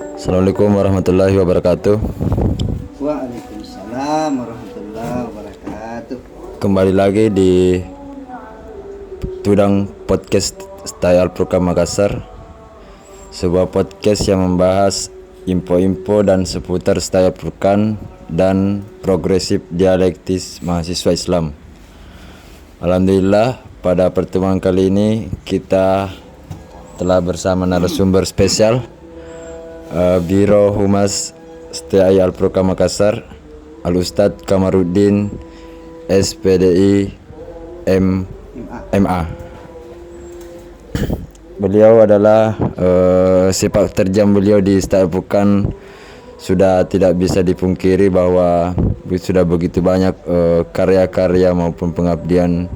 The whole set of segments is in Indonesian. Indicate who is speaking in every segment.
Speaker 1: Assalamualaikum warahmatullahi wabarakatuh.
Speaker 2: Waalaikumsalam warahmatullahi wabarakatuh.
Speaker 1: Kembali lagi di Tudang Podcast Stay Al-Furqan Makassar, sebuah podcast yang membahas info-info dan seputar Stay Al-Furqan dan progresif dialektis mahasiswa Islam. Alhamdulillah, pada pertemuan kali ini kita telah bersama narasumber spesial Biro Humas STI Al-Furqan Makassar, Al-Ustadz Kamarudin SPDI MA. Beliau adalah sepak terjang beliau di STI Al-Furqan sudah tidak bisa dipungkiri bahwa sudah begitu banyak karya-karya maupun pengabdian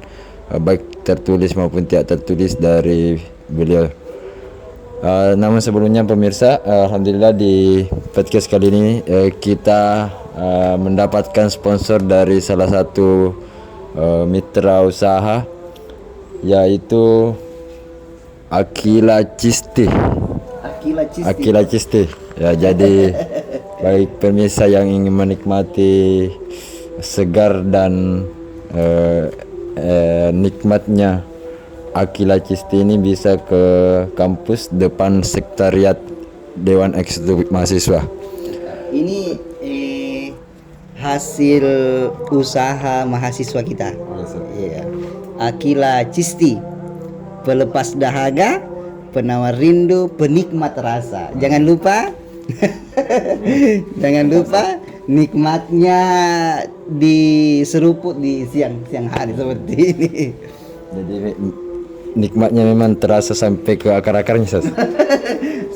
Speaker 1: baik tertulis maupun tidak tertulis dari beliau. Namun sebelumnya pemirsa, alhamdulillah di podcast kali ini kita mendapatkan sponsor dari salah satu mitra usaha, yaitu Akila Cisti. Ya, jadi bagi pemirsa yang ingin menikmati segar dan nikmatnya Akila Cisti ini bisa ke kampus depan Sekretariat Dewan Eksekutif Mahasiswa.
Speaker 2: Ini hasil usaha mahasiswa kita. Iya. Akila Cisti, pelepas dahaga, penawar rindu, penikmat rasa. Jangan lupa nikmatnya diseruput di siang hari seperti ini.
Speaker 1: Jadi nikmatnya memang terasa sampai ke akar-akarnya,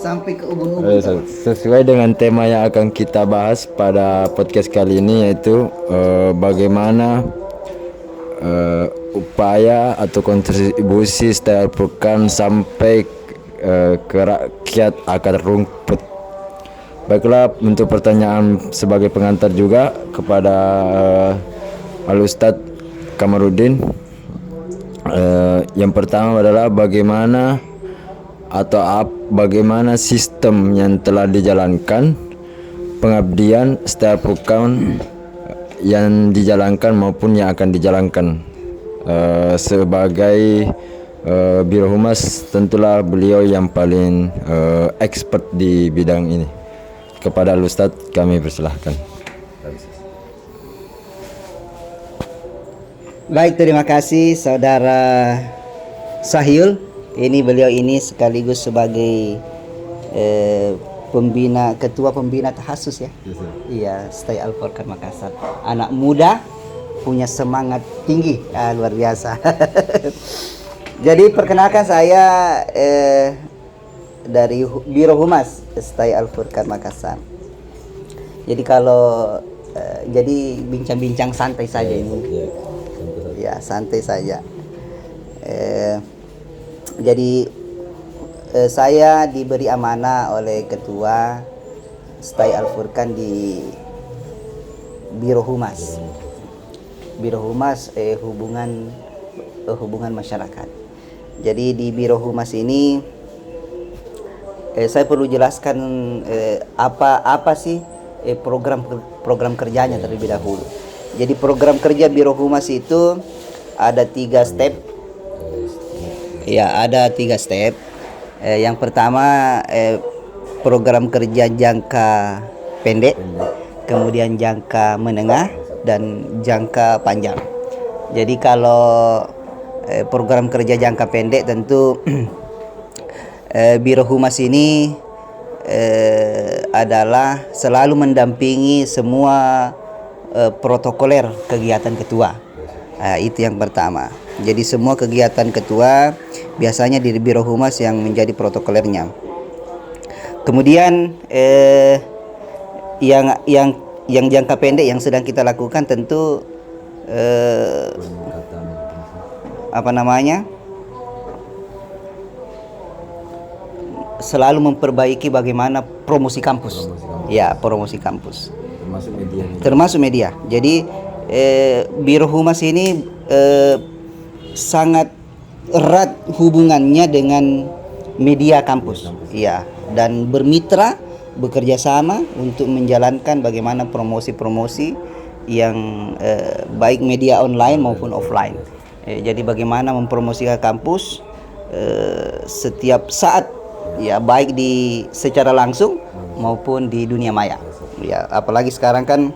Speaker 2: sampai ke ubun-ubun.
Speaker 1: Sesuai dengan tema yang akan kita bahas pada podcast kali ini, yaitu bagaimana upaya atau kontribusi STI Al-Furqan sampai ke rakyat akar rumput. Baiklah, untuk pertanyaan sebagai pengantar juga kepada Al-Ustadz Kamarudin. Yang pertama adalah bagaimana sistem yang telah dijalankan, pengabdian STI Al-Furqan yang dijalankan maupun yang akan dijalankan. Sebagai Biro Humas, tentulah beliau yang paling expert di bidang ini. Kepada Al-Ustadz kami persilahkan.
Speaker 2: Baik, terima kasih Saudara Sahyul. Beliau ini sekaligus sebagai ketua pembina Tahasus ya. Iya, STI Al-Furqan Makassar. Anak muda punya semangat tinggi, luar biasa. Jadi perkenalkan, saya dari Biro Humas STI Al-Furqan Makassar. Jadi kalau jadi bincang-bincang santai saja ini. Ya, santai saja. Jadi saya diberi amanah oleh Ketua STI Al-Furqan di Biro Humas. Biro Humas hubungan masyarakat. Jadi di Biro Humas ini saya perlu jelaskan apa sih program kerjanya terlebih dahulu. Jadi program kerja Biro Humas itu ada 3 step. Ya, ada 3 step. Yang pertama program kerja jangka pendek, kemudian jangka menengah, dan jangka panjang. Jadi kalau program kerja jangka pendek tentu Biro Humas ini adalah selalu mendampingi semua protokoler kegiatan ketua. Itu yang pertama. Jadi semua kegiatan ketua biasanya di Biro Humas yang menjadi protokolernya. Kemudian yang jangka pendek yang sedang kita lakukan tentu selalu memperbaiki bagaimana promosi kampus. Ya, promosi kampus. Termasuk media. Jadi Biro Humas ini sangat erat hubungannya dengan media kampus. Iya, dan bermitra bekerja sama untuk menjalankan bagaimana promosi-promosi yang baik media online maupun offline. Jadi bagaimana mempromosikan kampus setiap saat, ya baik di secara langsung maupun di dunia maya. Ya, apalagi sekarang kan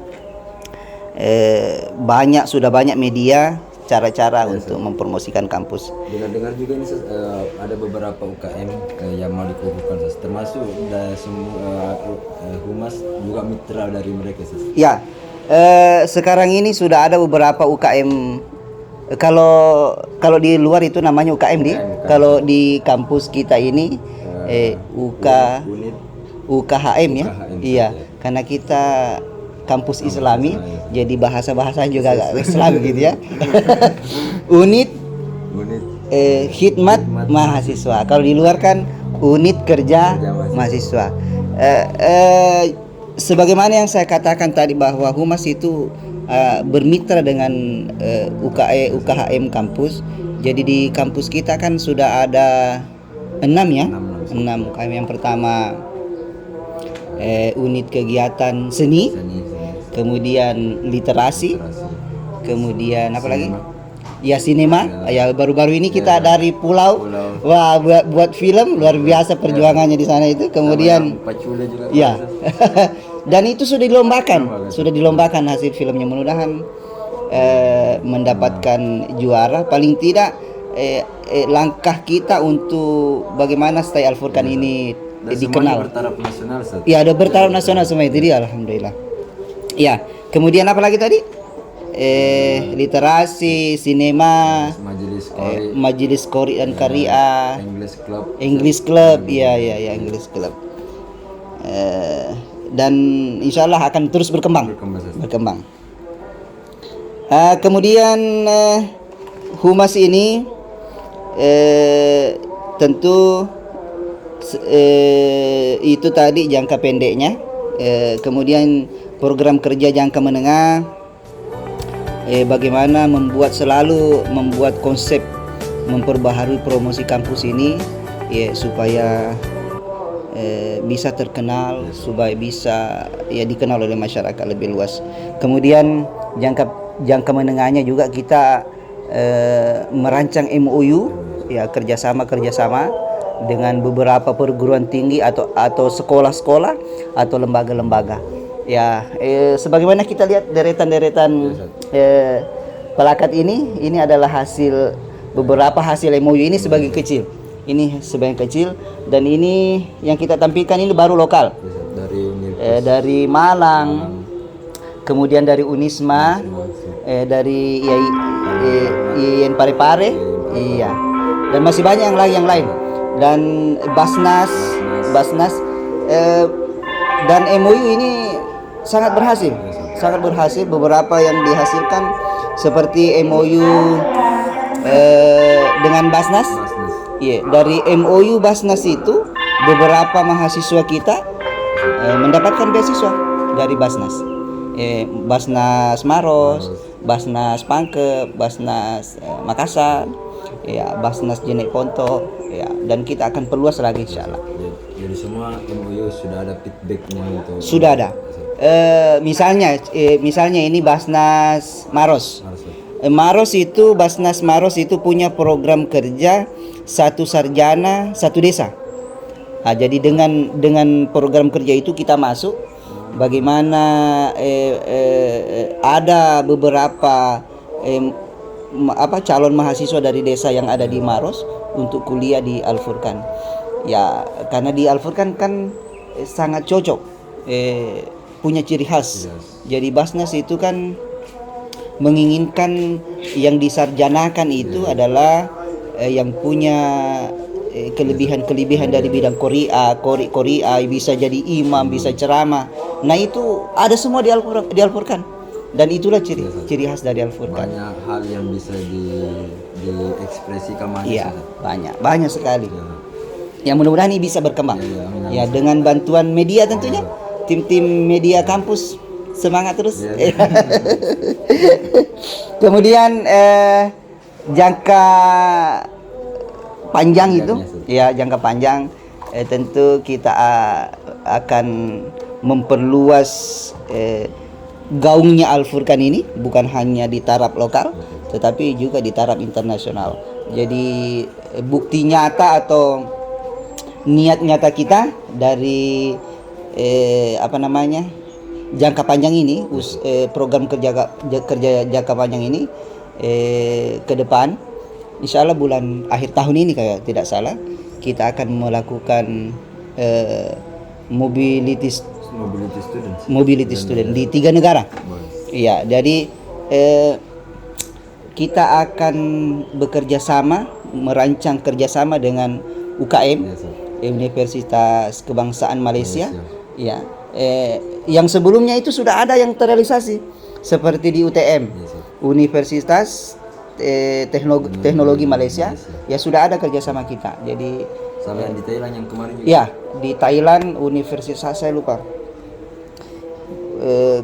Speaker 2: sudah banyak media cara-cara untuk mempromosikan kampus.
Speaker 1: Dengar-dengar juga ini ada beberapa UKM yang mau dikukuhkan, termasuk dari semua humas juga mitra dari mereka.
Speaker 2: Ya, sekarang ini sudah ada beberapa UKM. Kalau di luar itu namanya UKM kalau di kampus kita ini UKHM ya. Iya, karena kita kampus Islami, jadi bahasa juga agak Islam gitu ya. Unit khidmat mahasiswa. Kalau di luar kan unit kerja mahasiswa. Sebagaimana yang saya katakan tadi bahwa humas itu bermitra dengan UKHM kampus. Jadi di kampus kita kan sudah ada 6 ya. 6 UKHM. Yang pertama unit kegiatan seni, kemudian literasi, kemudian apa lagi? Ya sinema. Ya baru-baru ini kita dari Pulau. Wah, buat film luar biasa perjuangannya di sana itu. Kemudian ya. Dan itu sudah dilombakan hasil filmnya, mudah-mudahan mendapatkan juara. Paling tidak langkah kita untuk bagaimana stay Al-Furqan ini dikenal.
Speaker 1: Bertaraf nasional.
Speaker 2: Ya, ada bertaraf nasional semua itu dia, alhamdulillah. Ya, kemudian apa lagi tadi? Literasi, sinema, majelis Qori dan Qaria, English Club, ya English Club. Dan insya Allah akan terus berkembang. Kemudian humas ini tentu itu tadi jangka pendeknya. Kemudian program kerja jangka menengah, bagaimana selalu membuat konsep memperbaharui promosi kampus ini ya, supaya bisa terkenal, supaya bisa ya dikenal oleh masyarakat lebih luas. Kemudian jangka menengahnya juga kita merancang MOU ya, kerjasama dengan beberapa perguruan tinggi atau sekolah-sekolah atau lembaga-lembaga. Ya, sebagaimana kita lihat deretan plakat ini adalah beberapa hasil MOU ini sebagai kecil. Ini sebagian kecil, dan ini yang kita tampilkan ini baru lokal. Dari Malang, kemudian dari Unisma, dari IAIN Parepare, iya. Dan masih banyak yang lain. Dan Basnas, dan MOU ini sangat berhasil. Beberapa yang dihasilkan seperti MOU dengan Basnas. Iya, dari MOU Basnas itu beberapa mahasiswa kita mendapatkan beasiswa dari Basnas. Basnas Maros, Basnas Pangkep, Basnas Makassar, ya Basnas Jenek Ponto, ya, dan kita akan perluas lagi insyaallah.
Speaker 1: Jadi semua MOU sudah ada feedbacknya untuk.
Speaker 2: Sudah ada. Misalnya ini Basnas Maros. Basnas Maros itu punya program kerja 1 sarjana 1 desa. Nah, jadi dengan program kerja itu kita masuk bagaimana ada beberapa calon mahasiswa dari desa yang ada di Maros untuk kuliah di Al-Furqan. Ya, karena di Al-Furqan kan sangat cocok, punya ciri khas. Jadi Basnas itu kan menginginkan yang disarjanakan itu adalah yang punya kelebihan dari bidang Qori'a, bisa jadi imam, bisa ceramah. Nah, itu ada semua di Al-Furqan. Dan itulah ciri khas dari Al-Furqan.
Speaker 1: Banyak hal yang bisa diekspresikan mahasiswa.
Speaker 2: Iya, banyak sekali. Ya, mudah-mudahan ini bisa berkembang. Ya, dengan bantuan media tentunya. Tim-tim media kampus semangat terus. Kemudian jangka panjang itu, ya jangka panjang tentu kita akan memperluas gaungnya Al-Furqan ini, bukan hanya di taraf lokal tetapi juga di taraf internasional. Jadi bukti nyata atau niat nyata kita dari jangka panjang ini, program kerja jangka panjang ini ke depan, insya Allah bulan akhir tahun ini kayak tidak salah, kita akan melakukan mobility student di 3 negara. Iya, jadi kita akan bekerja sama, merancang kerjasama dengan UKM, Universitas Kebangsaan Malaysia. Ya, yang sebelumnya itu sudah ada yang terrealisasi, seperti di UTM, Universitas Teknologi Malaysia, ya sudah ada kerjasama kita. Jadi
Speaker 1: sama yang di Thailand yang kemarin juga.
Speaker 2: Ya, di Thailand universitas saya lupa.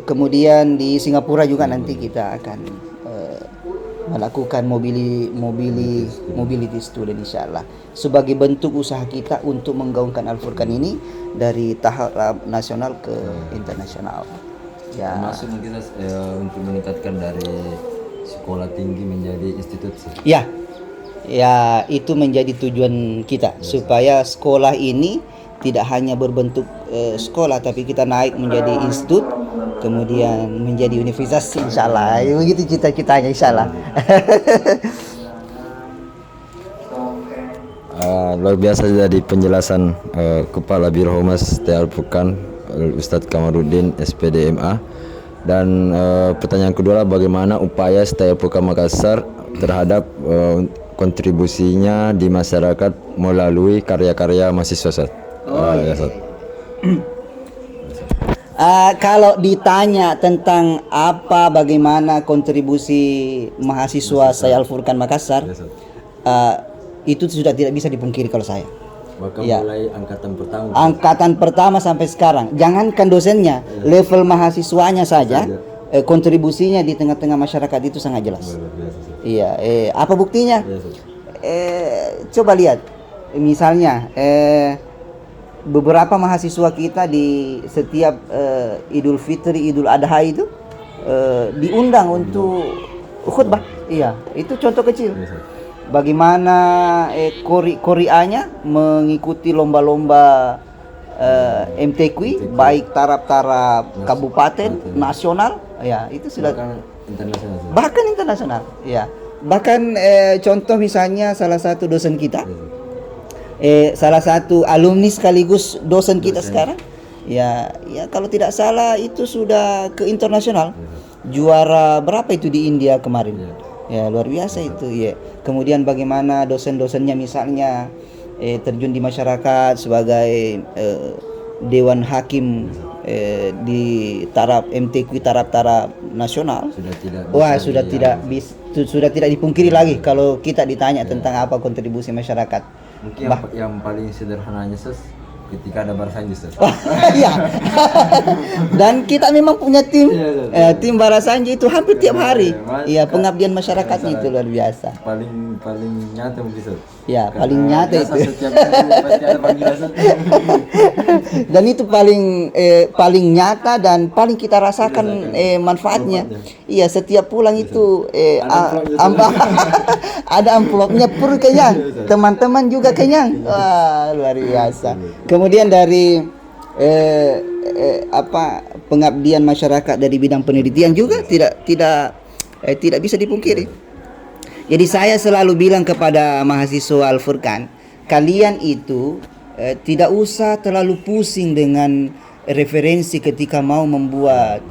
Speaker 2: Kemudian di Singapura juga nanti kita akan melakukan mobility student insyaallah, sebagai bentuk usaha kita untuk menggaungkan Al-Furqan ini dari tahap nasional ke internasional. Ya.
Speaker 1: Termasuk mungkin untuk meningkatkan dari sekolah tinggi menjadi institusi.
Speaker 2: Ya, itu menjadi tujuan kita, supaya sekolah ini tidak hanya berbentuk sekolah, tapi kita naik menjadi institut, kemudian menjadi universitas insyaallah. Begitu cita-citanya insyaallah.
Speaker 1: Luar biasa dari penjelasan Kepala Biro Humas TI Al-Furqan Ustadz Kamarudin SPDMA. Dan pertanyaan kedua, bagaimana upaya TI Al-Furqan Makassar terhadap kontribusinya di masyarakat melalui karya-karya mahasiswa?
Speaker 2: Kalau ditanya tentang bagaimana kontribusi mahasiswa TI Al-Furqan Makassar, itu sudah tidak bisa dipungkiri kalau saya.
Speaker 1: Bahkan
Speaker 2: Ya.
Speaker 1: mulai
Speaker 2: Angkatan pertama sampai sekarang, jangankan dosennya, level mahasiswanya saja, kontribusinya di tengah-tengah masyarakat itu sangat jelas. Iya, apa buktinya? Coba lihat, misalnya beberapa mahasiswa kita di setiap Idul Fitri, Idul Adha itu diundang untuk khutbah. Iya, itu contoh kecil. Bagaimana Koreanya mengikuti lomba-lomba MTQ, baik taraf-taraf kabupaten, nasional, ya itu sudah bahkan internasional. Ya, bahkan contoh misalnya salah satu dosen kita, salah satu alumni sekaligus dosen kita sekarang, ya kalau tidak salah itu sudah ke internasional, juara berapa itu di India kemarin. Ya, luar biasa itu ya. Kemudian bagaimana dosen-dosennya misalnya terjun di masyarakat sebagai dewan hakim di taraf MTQ, taraf-taraf nasional. Sudah tidak dipungkiri lagi kalau kita ditanya tentang apa kontribusi masyarakat.
Speaker 1: Mungkin yang paling sederhananya ketika ada Barasanji.
Speaker 2: Iya. Dan kita memang punya tim tim Barasanji itu hampir tiap hari. Iya, pengabdian masyarakatnya itu luar biasa.
Speaker 1: Paling nyata mungkin.
Speaker 2: Ya, paling nyata itu.
Speaker 1: Setiap pasti ada panggilan.
Speaker 2: Dan itu paling nyata dan paling kita rasakan manfaatnya. Iya, setiap pulang itu ada amplopnya pur kenyang. Teman-teman juga kenyang. Wah, luar biasa. Kemudian dari pengabdian masyarakat dari bidang penelitian juga tidak bisa dipungkiri. Jadi saya selalu bilang kepada mahasiswa Al-Furqan, kalian itu tidak usah terlalu pusing dengan referensi ketika mau membuat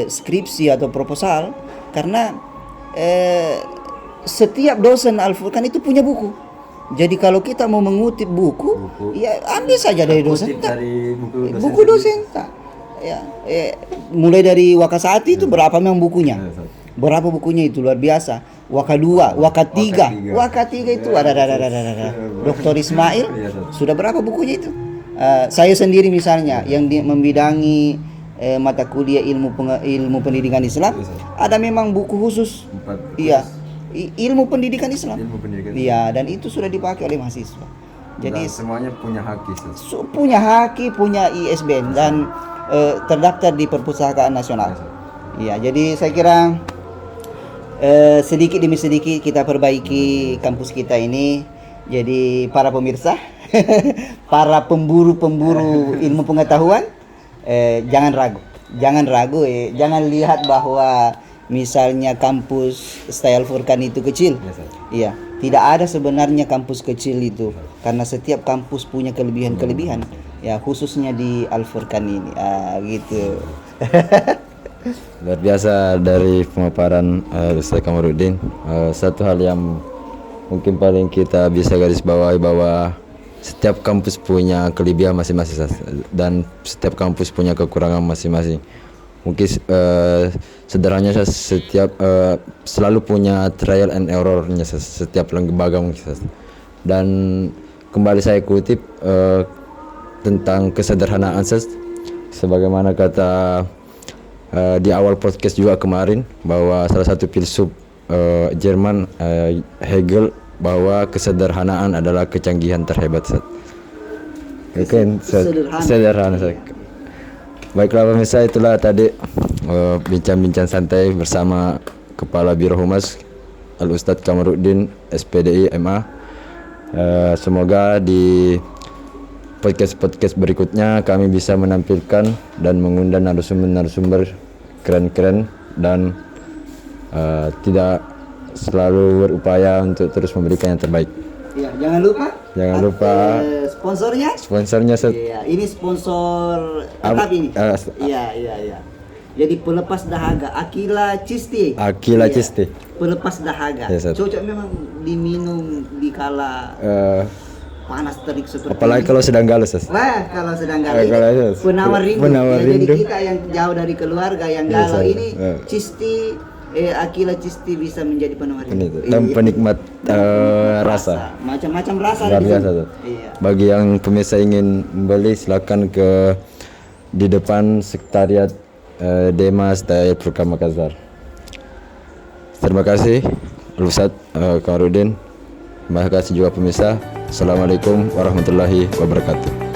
Speaker 2: skripsi atau proposal, karena setiap dosen Al-Furqan itu punya buku. Jadi kalau kita mau mengutip buku, ya ambil saja dari dosen. Buku dosen. Ya, mulai dari Wakasati itu berapa memang bukunya? Berapa bukunya itu luar biasa. Waka 2, Waka 3. Waka 3 itu ada. Dr. Ismail sudah berapa bukunya itu? Saya sendiri misalnya yang membidangi mata kuliah ilmu pendidikan Islam, ada memang buku khusus. Iya. Ilmu pendidikan Islam. Iya, dan itu sudah dipakai oleh mahasiswa. Jadi
Speaker 1: Dan semuanya punya hak Ustaz.
Speaker 2: punya haki, punya ISBN dan terdaftar di Perpustakaan Nasional. Iya, jadi saya kira sedikit demi sedikit kita perbaiki kampus kita ini. Jadi para pemirsa, para pemburu-pemburu ilmu pengetahuan, jangan ragu, jangan lihat bahwa misalnya kampus Stay Al Furqan itu kecil. Iya, tidak ada sebenarnya kampus kecil itu, karena setiap kampus punya kelebihan-kelebihan. Ya, khususnya di Al Furqan ini, gitu.
Speaker 1: Luar biasa dari pemaparan Ustaz Kamarudin. Satu hal yang mungkin paling kita bisa garis bawahi bahwa setiap kampus punya kelebihan masing-masing Ustaz, dan setiap kampus punya kekurangan masing-masing. Mungkin sederhananya Ustaz, setiap selalu punya trial and errornya Ustaz, setiap lembaga mungkin Ustaz. Dan kembali saya kutip tentang kesederhanaan Ustaz, sebagaimana kata di awal podcast juga kemarin, bahwa salah satu filsuf Jerman Hegel, bahwa kesederhanaan adalah kecanggihan terhebat. Mungkin sederhana. Baiklah pemirsa, itulah tadi bincang-bincang santai bersama Kepala Biro Humas Al Ustadz Kamarudin SPDI MA. Semoga di podcast berikutnya kami bisa menampilkan dan mengundang narasumber keren-keren dan tidak selalu berupaya untuk terus memberikan yang terbaik.
Speaker 2: Ya, jangan lupa
Speaker 1: Sponsornya
Speaker 2: Iya, ini sponsor tetap ini. Iya. Jadi pelepas dahaga Akila Cisti.
Speaker 1: Akila Cisti.
Speaker 2: Pelepas dahaga.
Speaker 1: Yes,
Speaker 2: cocok memang diminum di kala panas terik seperti
Speaker 1: apalagi
Speaker 2: ini.
Speaker 1: kalau sedang galus.
Speaker 2: Wah, kalau sedang galau penawar rindu. Jadi kita yang jauh dari keluarga yang galau ini Cisti Akila Cisti bisa menjadi penawar rindu.
Speaker 1: Dan penikmat rasa.
Speaker 2: Macam-macam rasa
Speaker 1: Luar
Speaker 2: di
Speaker 1: biasa
Speaker 2: sini.
Speaker 1: tuh.
Speaker 2: Iya.
Speaker 1: Bagi yang pemirsa ingin membeli, silakan ke di depan sekretariat Demas Stay Al Furqan Makassar. Terima kasih Ustaz Kamarudin. Terima kasih juga pemirsa. Assalamualaikum warahmatullahi wabarakatuh.